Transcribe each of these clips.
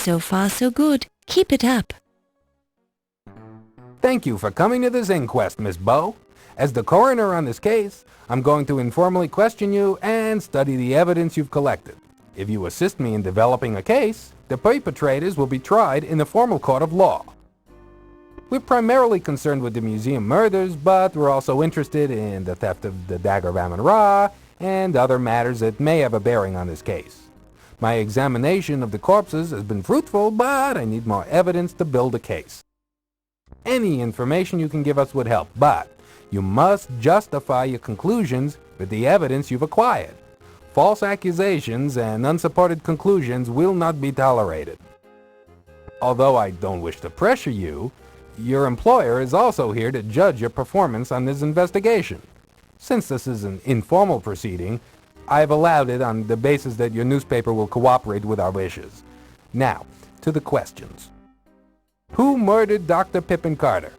So far, so good. Keep it up. Thank you for coming to this inquest, Miss Bow. As the coroner on this case, I'm going to informally question you and study the evidence you've collected. If you assist me in developing a case, the perpetrators will be tried in the formal court of law. We're primarily concerned with the museum murders, but we're also interested in the theft of the Dagger of Amon-Ra and other matters that may have a bearing on this case. My examination of the corpses has been fruitful, but I need more evidence to build a case. Any information you can give us would help, but you must justify your conclusions with the evidence you've acquired. False accusations and unsupported conclusions will not be tolerated. Although I don't wish to pressure you, your employer is also here to judge your performance on this investigation. Since this is an informal proceeding, I've allowed it on the basis that your newspaper will cooperate with our wishes. Now, to the questions. Who murdered Dr. Pippin Carter?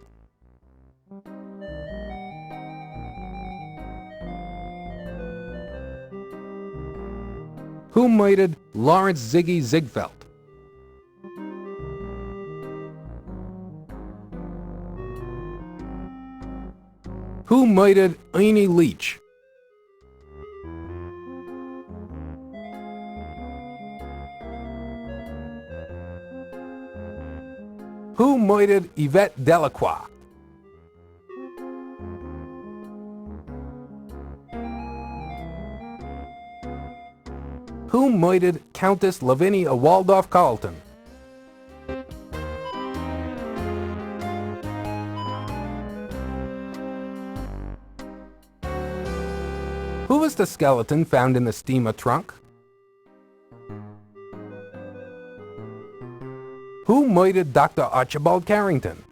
Who murdered Lawrence Ziggy Ziegfeld? Who murdered Ernie Leach? Who murdered Yvette Delacroix? Who murdered Countess Lavinia Waldorf-Carleton? Who was the skeleton found in the steamer trunk? Who murdered Dr. Archibald Carrington?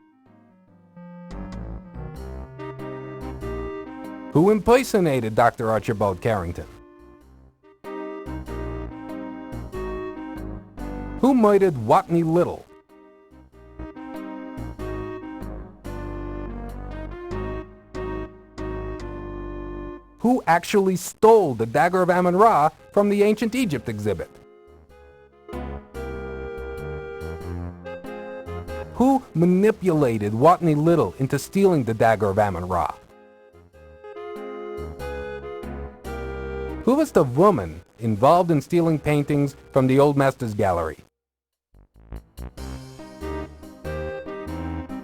Who impersonated Dr. Archibald Carrington? Who murdered Watney Little? Who actually stole the Dagger of Amon-Ra from the Ancient Egypt exhibit? Who manipulated Watney Little into stealing the Dagger of Amon-Ra? Who was the woman involved in stealing paintings from the Old Masters Gallery?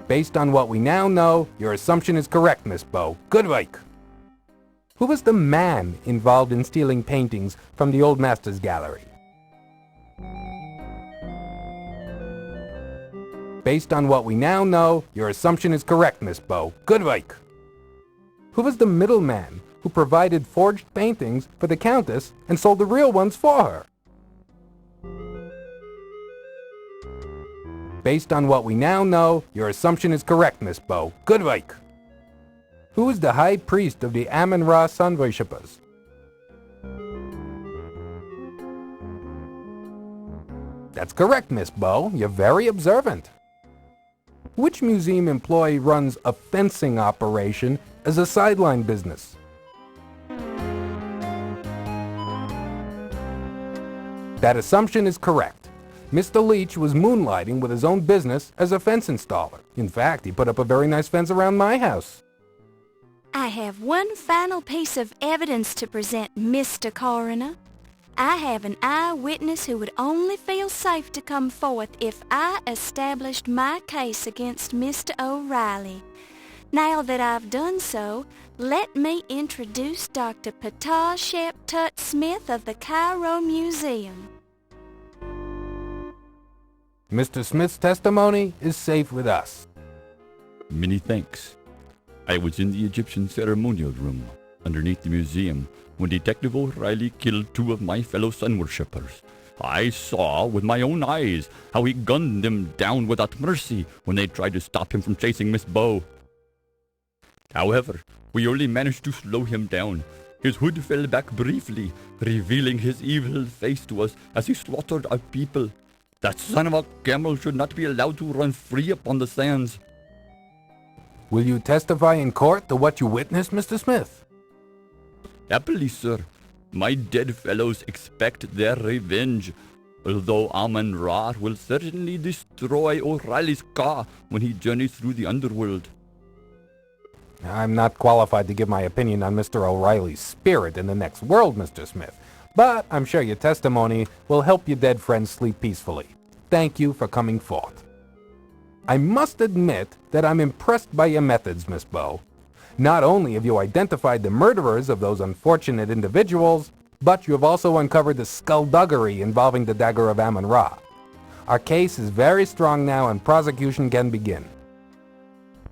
Based on what we now know, your assumption is correct, Miss Bow. Good work. Who was the man involved in stealing paintings from the Old Masters Gallery? Based on what we now know, your assumption is correct, Miss Bow. Good work. Who was the middleman who provided forged paintings for the Countess and sold the real ones for her? Based on what we now know, your assumption is correct, Miss Bow. Good work. Who is the high priest of the Amon-Ra sun worshippers? That's correct, Miss Bow. You're very observant. Which museum employee runs a fencing operation as a sideline business? That assumption is correct. Mr. Leach was moonlighting with his own business as a fence installer. In fact, he put up a very nice fence around my house. I have one final piece of evidence to present, Mr. Coroner. I have an eyewitness who would only feel safe to come forth if I established my case against Mr. O'Reilly. Now that I've done so, let me introduce Dr. Ptah Shep-Tut Smith of the Cairo Museum. Mr. Smith's testimony is safe with us. Many thanks. I was in the Egyptian ceremonial room, underneath the museum, when Detective O'Reilly killed two of my fellow sun worshippers. I saw with my own eyes how he gunned them down without mercy when they tried to stop him from chasing Miss Bow. However, we only managed to slow him down. His hood fell back briefly, revealing his evil face to us as he slaughtered our people. That son of a camel should not be allowed to run free upon the sands. Will you testify in court to what you witnessed, Mr. Smith? Happily, sir. My dead fellows expect their revenge. although Amon Ra will certainly destroy O'Reilly's car when he journeys through the underworld. I'm not qualified to give my opinion on Mr. O'Reilly's spirit in the next world, Mr. Smith, but I'm sure your testimony will help your dead friend sleep peacefully. Thank you for coming forth. I must admit that I'm impressed by your methods, Miss Bow. Not only have you identified the murderers of those unfortunate individuals, but you have also uncovered the skullduggery involving the Dagger of Amon Ra. Our case is very strong now and prosecution can begin.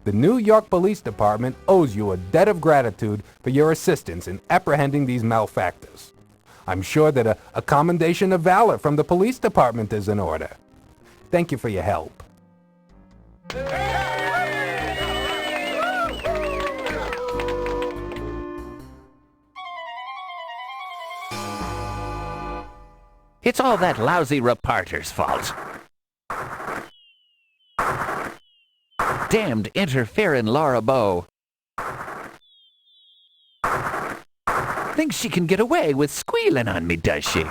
The New York Police Department owes you a debt of gratitude for your assistance in apprehending these malefactors. I'm sure that a commendation of valor from the police department is in order. Thank you for your help. It's all that lousy reporter's fault. Damned interfering Laura Bow. Thinks she can get away with squealing on me, does she?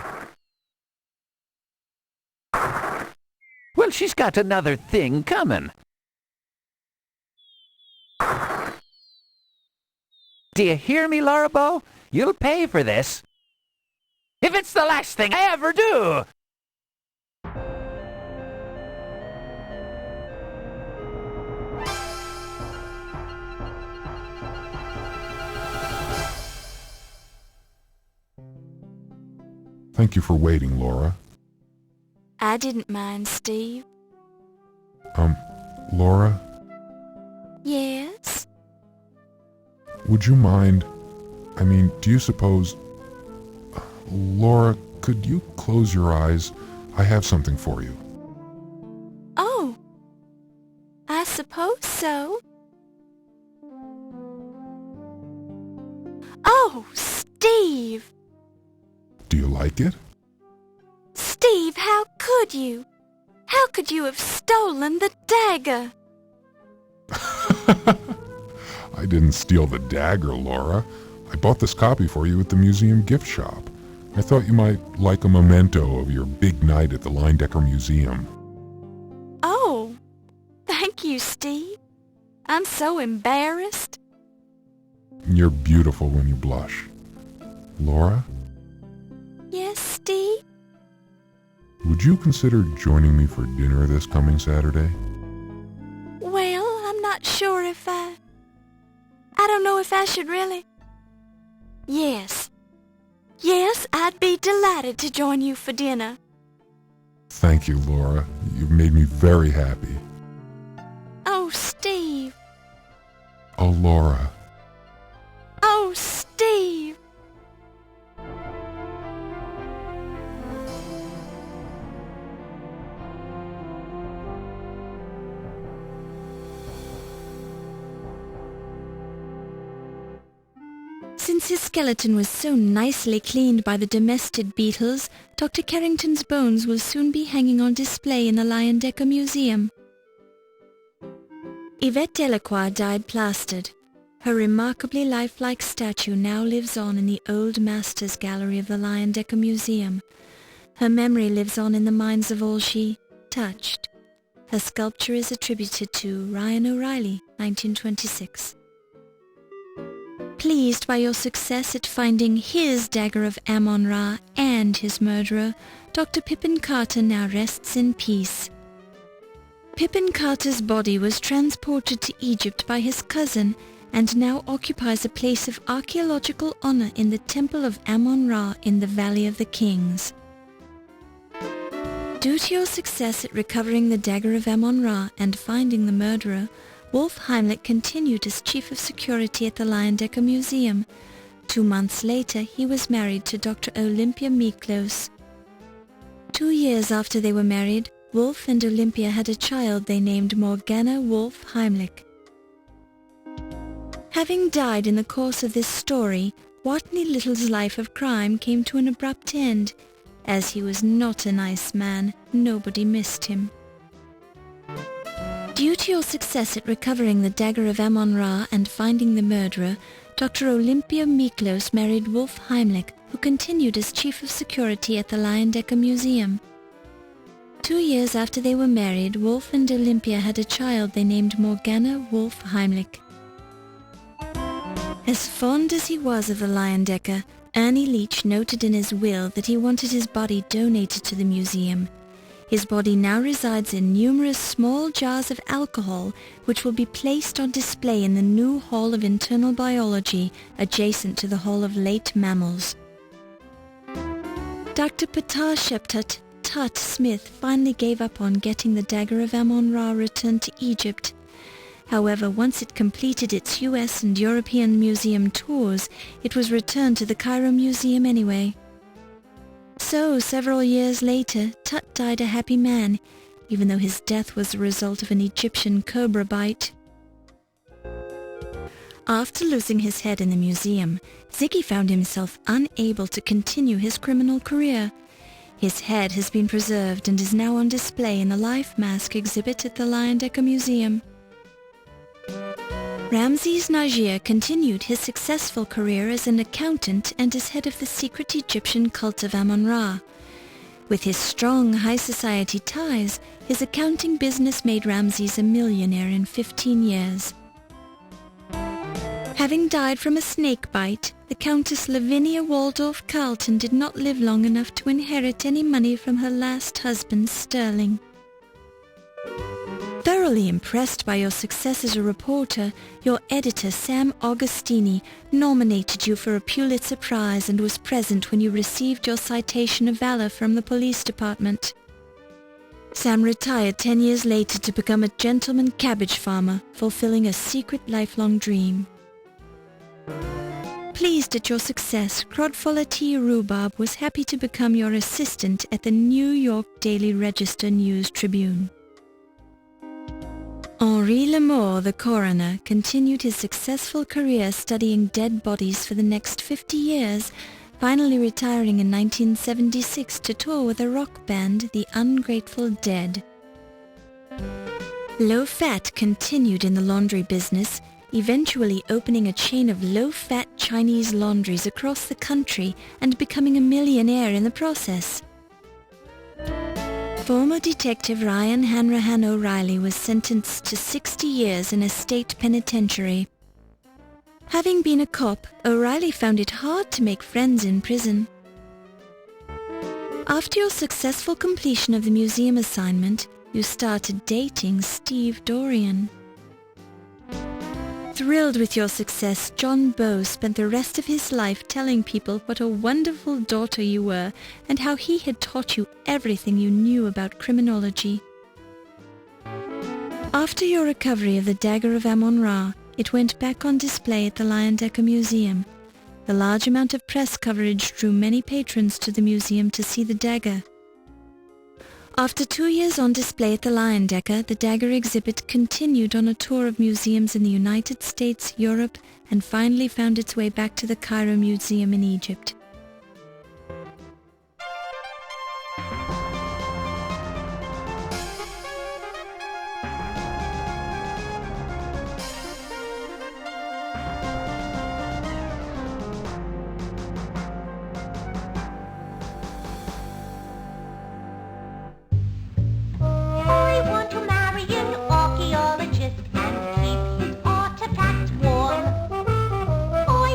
Well, she's got another thing coming. Do you hear me, Laura Bow? You'll pay for this. If it's the last thing I ever do! Thank you for waiting, Laura. I didn't mind, Steve. Laura, Yes? would you mind... do you suppose... Laura, could you close your eyes? I have something for you. Oh, I suppose so. Oh, Steve! Do you like it? Steve, how could you? How could you have stolen the dagger? I didn't steal the dagger, Laura. I bought this copy for you at the museum gift shop. I thought you might like a memento of your big night at the Leyendecker Museum. Oh, thank you, Steve. I'm so embarrassed. You're beautiful when you blush. Laura, Yes, Steve? would you consider joining me for dinner this coming Saturday? Well, I'm not sure if I don't know if I should really. Yes. Yes, I'd be delighted to join you for dinner. Thank you, Laura. You've made me very happy. Oh, Steve. Oh, Laura. Oh, Steve. Since his skeleton was so nicely cleaned by the domestic beetles, Dr. Carrington's bones will soon be hanging on display in the Leyendecker Museum. Yvette Delacroix died plastered. Her remarkably lifelike statue now lives on in the Old Masters Gallery of the Leyendecker Museum. Her memory lives on in the minds of all she touched. Her sculpture is attributed to Ryan O'Reilly, 1926. Pleased by your success at finding his Dagger of Amon Ra and his murderer, Dr. Pippin Carter now rests in peace. Pippin Carter's body was transported to Egypt by his cousin and now occupies a place of archaeological honor in the Temple of Amon Ra in the Valley of the Kings. Due to your success at recovering the Dagger of Amon Ra and finding the murderer, Wolf Heimlich continued as Chief of Security at the Leyendecker Museum. 2 months later, he was married to Dr. Olympia Miklos. 2 years after they were married, Wolf and Olympia had a child they named Morgana Wolf Heimlich. Having died in the course of this story, Watney Little's life of crime came to an abrupt end. As he was not a nice man, nobody missed him. Due to your success at recovering the Dagger of Amon Ra and finding the murderer, Dr. Olympia Miklos married Wolf Heimlich, who continued as Chief of Security at the Leyendecker Museum. 2 years after they were married, Wolf and Olympia had a child they named Morgana Wolf Heimlich. As fond as he was of the Leyendecker, Ernie Leach noted in his will that he wanted his body donated to the museum. His body now resides in numerous small jars of alcohol, which will be placed on display in the new Hall of Internal Biology, adjacent to the Hall of Late Mammals. Dr. Patar Sheptut Tut Smith finally gave up on getting the Dagger of Amon-Ra returned to Egypt. However, once it completed its US and European museum tours, it was returned to the Cairo Museum anyway. So, several years later, Tut died a happy man, even though his death was the result of an Egyptian cobra bite. After losing his head in the museum, Ziggy found himself unable to continue his criminal career. His head has been preserved and is now on display in the life mask exhibit at the Leyendecker Museum. Ramses Najir continued his successful career as an accountant and as head of the secret Egyptian cult of Amon-Ra. With his strong high society ties, his accounting business made Ramses a millionaire in 15 years. Having died from a snake bite, the Countess Lavinia Waldorf Carlton did not live long enough to inherit any money from her last husband, Sterling. Thoroughly impressed by your success as a reporter, your editor, Sam Augustini, nominated you for a Pulitzer Prize and was present when you received your Citation of Valor from the police department. Sam retired 10 years later to become a gentleman cabbage farmer, fulfilling a secret lifelong dream. Pleased at your success, Crodfoller T. Rhubarb was happy to become your assistant at the New York Daily Register News Tribune. Henri Lamour, the coroner, continued his successful career studying dead bodies for the next 50 years, finally retiring in 1976 to tour with a rock band, the Ungrateful Dead. Low Fat continued in the laundry business, eventually opening a chain of low-fat Chinese laundries across the country and becoming a millionaire in the process. Former Detective Ryan Hanrahan O'Reilly was sentenced to 60 years in a state penitentiary. Having been a cop, O'Reilly found it hard to make friends in prison. After your successful completion of the museum assignment, you started dating Steve Dorian. Thrilled with your success, John Bowe spent the rest of his life telling people what a wonderful daughter you were and how he had taught you everything you knew about criminology. After your recovery of the Dagger of Amon-Ra, it went back on display at the Leyendecker Museum. The large amount of press coverage drew many patrons to the museum to see the dagger. After 2 years on display at the Leyendecker, the Dagger exhibit continued on a tour of museums in the United States, Europe, and finally found its way back to the Cairo Museum in Egypt.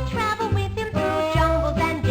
Travel with him through jungles and